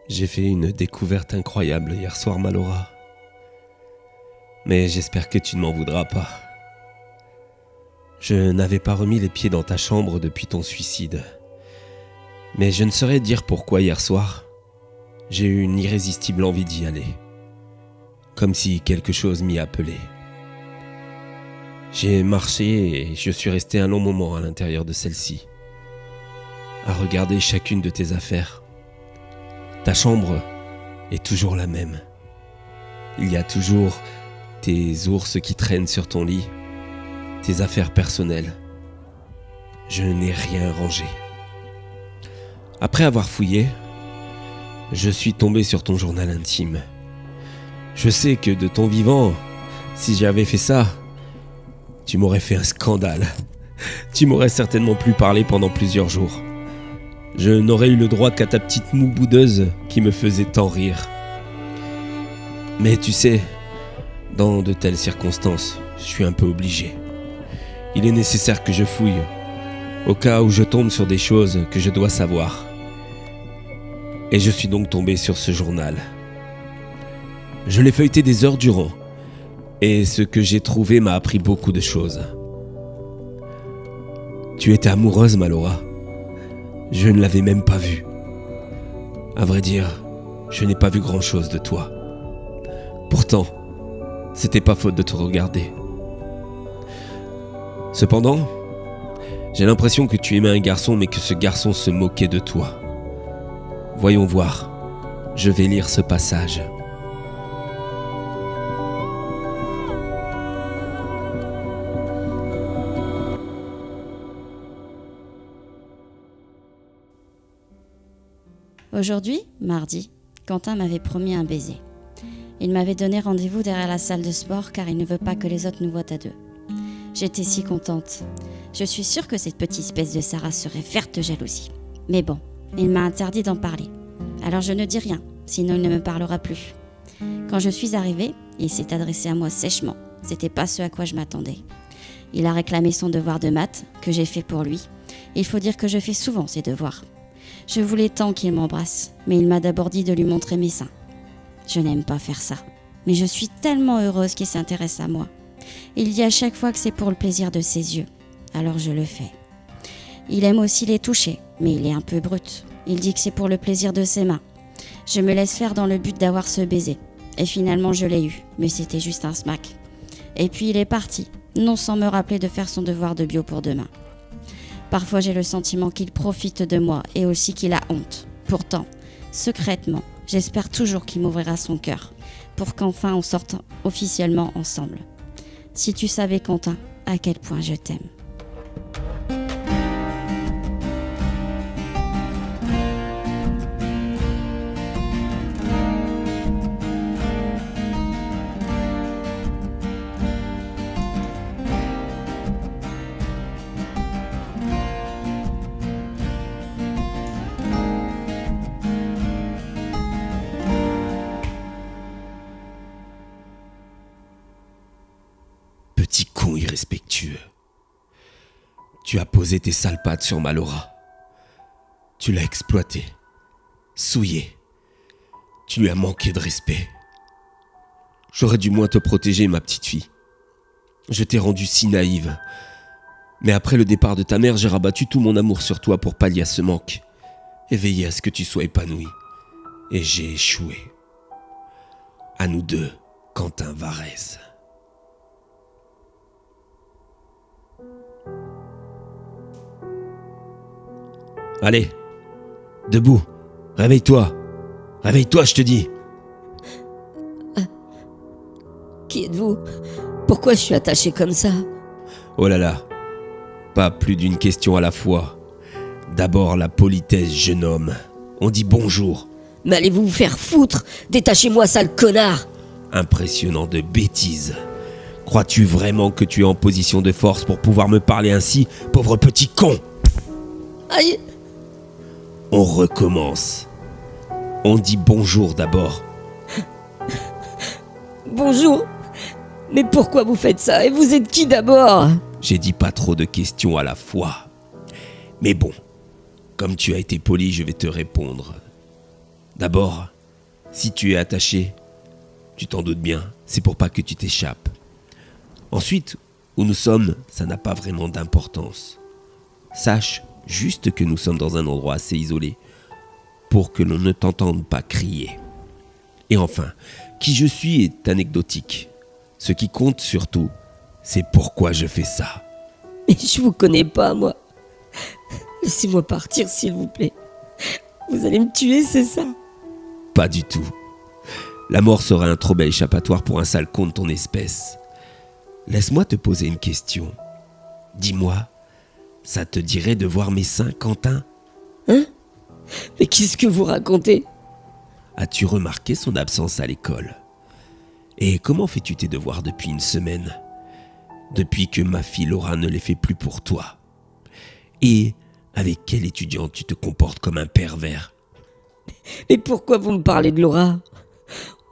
J'ai fait une découverte incroyable hier soir, Malora. Mais j'espère que tu ne m'en voudras pas. Je n'avais pas remis les pieds dans ta chambre depuis ton suicide. Mais je ne saurais dire pourquoi hier soir. J'ai eu une irrésistible envie d'y aller. Comme si quelque chose m'y appelait. J'ai marché et je suis resté un long moment à l'intérieur de celle-ci, à regarder chacune de tes affaires. Ta chambre est toujours la même. Il y a toujours tes ours qui traînent sur ton lit, tes affaires personnelles. Je n'ai rien rangé. Après avoir fouillé, je suis tombé sur ton journal intime. Je sais que de ton vivant, si j'avais fait ça, tu m'aurais fait un scandale. Tu m'aurais certainement plus parlé pendant plusieurs jours. Je n'aurais eu le droit qu'à ta petite moue boudeuse qui me faisait tant rire. Mais tu sais, dans de telles circonstances, je suis un peu obligé. Il est nécessaire que je fouille, au cas où je tombe sur des choses que je dois savoir. Et je suis donc tombé sur ce journal. Je l'ai feuilleté des heures durant, et ce que j'ai trouvé m'a appris beaucoup de choses. Tu étais amoureuse, Malora. Je ne l'avais même pas vue. À vrai dire, je n'ai pas vu grand-chose de toi. Pourtant, c'était pas faute de te regarder. Cependant, j'ai l'impression que tu aimais un garçon, mais que ce garçon se moquait de toi. Voyons voir. Je vais lire ce passage. Aujourd'hui, mardi, Quentin m'avait promis un baiser. Il m'avait donné rendez-vous derrière la salle de sport car il ne veut pas que les autres nous voient à deux. J'étais si contente. Je suis sûre que cette petite espèce de Sarah serait verte de jalousie. Mais bon, il m'a interdit d'en parler. Alors je ne dis rien, sinon il ne me parlera plus. Quand je suis arrivée, il s'est adressé à moi sèchement. C'était pas ce à quoi je m'attendais. Il a réclamé son devoir de maths, que j'ai fait pour lui. Il faut dire que je fais souvent ses devoirs. Je voulais tant qu'il m'embrasse, mais il m'a d'abord dit de lui montrer mes seins. Je n'aime pas faire ça, mais je suis tellement heureuse qu'il s'intéresse à moi. Il dit à chaque fois que c'est pour le plaisir de ses yeux, alors je le fais. Il aime aussi les toucher, mais il est un peu brut. Il dit que c'est pour le plaisir de ses mains. Je me laisse faire dans le but d'avoir ce baiser. Et finalement je l'ai eu, mais c'était juste un smack. Et puis il est parti, non sans me rappeler de faire son devoir de bio pour demain. Parfois j'ai le sentiment qu'il profite de moi et aussi qu'il a honte. Pourtant, secrètement, j'espère toujours qu'il m'ouvrira son cœur pour qu'enfin on sorte officiellement ensemble. Si tu savais, Quentin, à quel point je t'aime. Petit con irrespectueux. Tu as posé tes sales pattes sur Malora. Tu l'as exploitée, souillée. Tu lui as manqué de respect. J'aurais dû moins te protéger, ma petite fille. Je t'ai rendue si naïve. Mais après le départ de ta mère, j'ai rabattu tout mon amour sur toi pour pallier à ce manque et veiller à ce que tu sois épanouie. Et j'ai échoué. À nous deux, Quentin Varèse. Allez, debout, réveille-toi. Réveille-toi, je te dis. Qui êtes-vous? Pourquoi je suis attaché comme ça? Oh là là, pas plus d'une question à la fois. D'abord la politesse, jeune homme. On dit bonjour. Mais allez-vous vous faire foutre? Détachez-moi, sale connard! Impressionnant de bêtises. Crois-tu vraiment que tu es en position de force pour pouvoir me parler ainsi, pauvre petit con? Aïe! On recommence. On dit bonjour d'abord. Bonjour! Mais pourquoi vous faites ça? Et vous êtes qui d'abord? J'ai dit pas trop de questions à la fois. Mais bon, comme tu as été poli, je vais te répondre. D'abord, si tu es attaché, tu t'en doutes bien, c'est pour pas que tu t'échappes. Ensuite, où nous sommes, ça n'a pas vraiment d'importance. Sache juste que nous sommes dans un endroit assez isolé pour que l'on ne t'entende pas crier. Et enfin, qui je suis est anecdotique. Ce qui compte surtout, c'est pourquoi je fais ça. Mais je vous connais pas, moi. Laissez-moi partir, s'il vous plaît. Vous allez me tuer, c'est ça? Pas du tout. La mort serait un trop bel échappatoire pour un sale con de ton espèce. Laisse-moi te poser une question. Dis-moi, ça te dirait de voir mes seins, Quentin? Hein? Mais qu'est-ce que vous racontez? As-tu remarqué son absence à l'école? Et comment fais-tu tes devoirs depuis une semaine? Depuis que ma fille Laura ne les fait plus pour toi. Et avec quel étudiant tu te comportes comme un pervers? Mais pourquoi vous me parlez de Laura?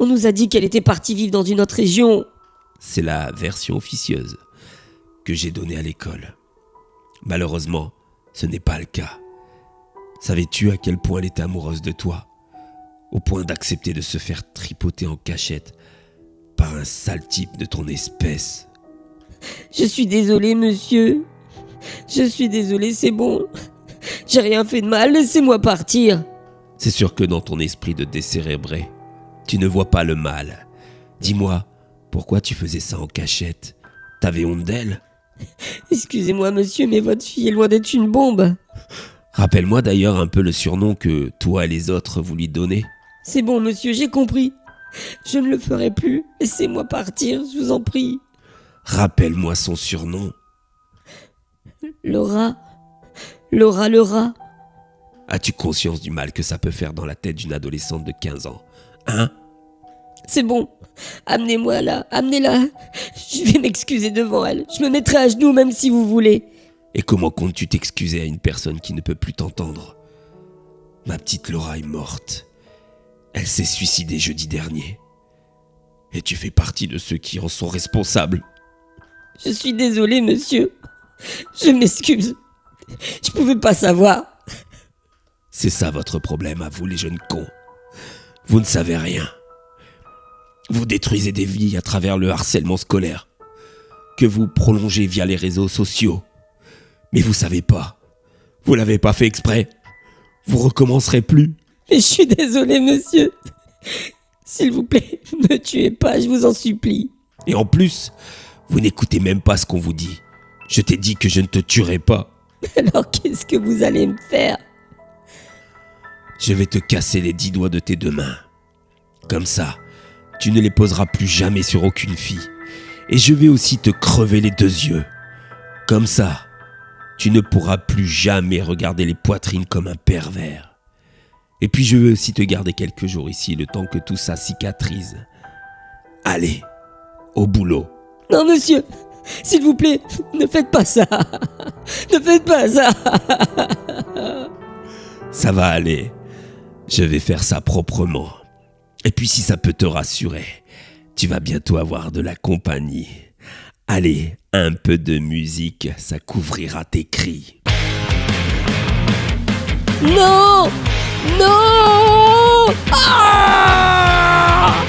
On nous a dit qu'elle était partie vivre dans une autre région. C'est la version officieuse que j'ai donnée à l'école. Malheureusement, ce n'est pas le cas. Savais-tu à quel point elle était amoureuse de toi? Au point d'accepter de se faire tripoter en cachette par un sale type de ton espèce. Je suis désolé, monsieur. Je suis désolé, c'est bon. J'ai rien fait de mal, laissez-moi partir. C'est sûr que dans ton esprit de décérébré, tu ne vois pas le mal. Dis-moi, pourquoi tu faisais ça en cachette? T'avais honte d'elle? Excusez-moi, monsieur, mais votre fille est loin d'être une bombe. Rappelle-moi d'ailleurs un peu le surnom que toi et les autres vous lui donnez. C'est bon, monsieur, j'ai compris. Je ne le ferai plus. Laissez-moi partir, je vous en prie. Rappelle-moi son surnom. Laura. Laura le rat. As-tu conscience du mal que ça peut faire dans la tête d'une adolescente de 15 ans? Hein? C'est bon. Amenez-moi là, amenez-la. Je vais m'excuser devant elle. Je me mettrai à genoux même si vous voulez. Et comment comptes-tu t'excuser à une personne qui ne peut plus t'entendre? Ma petite Laura est morte. Elle s'est suicidée jeudi dernier. Et tu fais partie de ceux qui en sont responsables. Je suis désolé, monsieur. Je m'excuse. Je pouvais pas savoir. C'est ça votre problème à vous les jeunes cons. Vous ne savez rien. Vous détruisez des vies à travers le harcèlement scolaire que vous prolongez via les réseaux sociaux. Mais vous savez pas. Vous l'avez pas fait exprès. Vous recommencerez plus. Mais je suis désolé, monsieur. S'il vous plaît, ne me tuez pas, je vous en supplie. Et en plus, vous n'écoutez même pas ce qu'on vous dit. Je t'ai dit que je ne te tuerai pas. Alors qu'est-ce que vous allez me faire? Je vais te casser les 10 doigts de tes 2 mains. Comme ça, tu ne les poseras plus jamais sur aucune fille. Et je vais aussi te crever les 2 yeux. Comme ça, tu ne pourras plus jamais regarder les poitrines comme un pervers. Et puis je vais aussi te garder quelques jours ici, le temps que tout ça cicatrise. Allez, au boulot. Non, monsieur, s'il vous plaît, ne faites pas ça. Ne faites pas ça. Ça va aller. Je vais faire ça proprement. Et puis si ça peut te rassurer, tu vas bientôt avoir de la compagnie. Allez, un peu de musique, ça couvrira tes cris. Non! Non! Ah!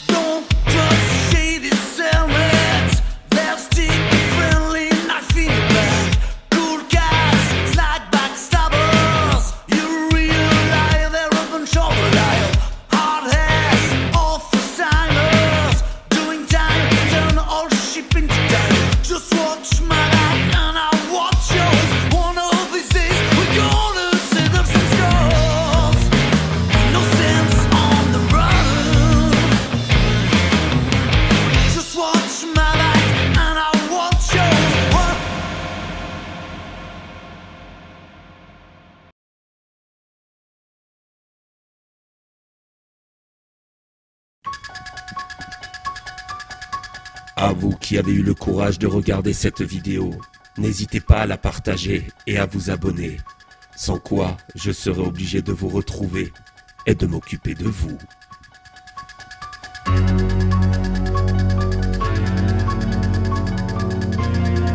Don't trust shady sellers. They'll stick friendly knife in your back. Cool guys, slide backstabbers. You realize they're up and shoulder dial. Hard ass, office timers. Doing time, turn all ship into time. Just watch my life and I'll watch yours. One of these days we're gonna set up some scores. No sense on the run. Just watch my life and I'll watch yours. What? À vous qui avez eu le courage de regarder cette vidéo, n'hésitez pas à la partager et à vous abonner. Sans quoi, je serai obligé de vous retrouver et de m'occuper de vous.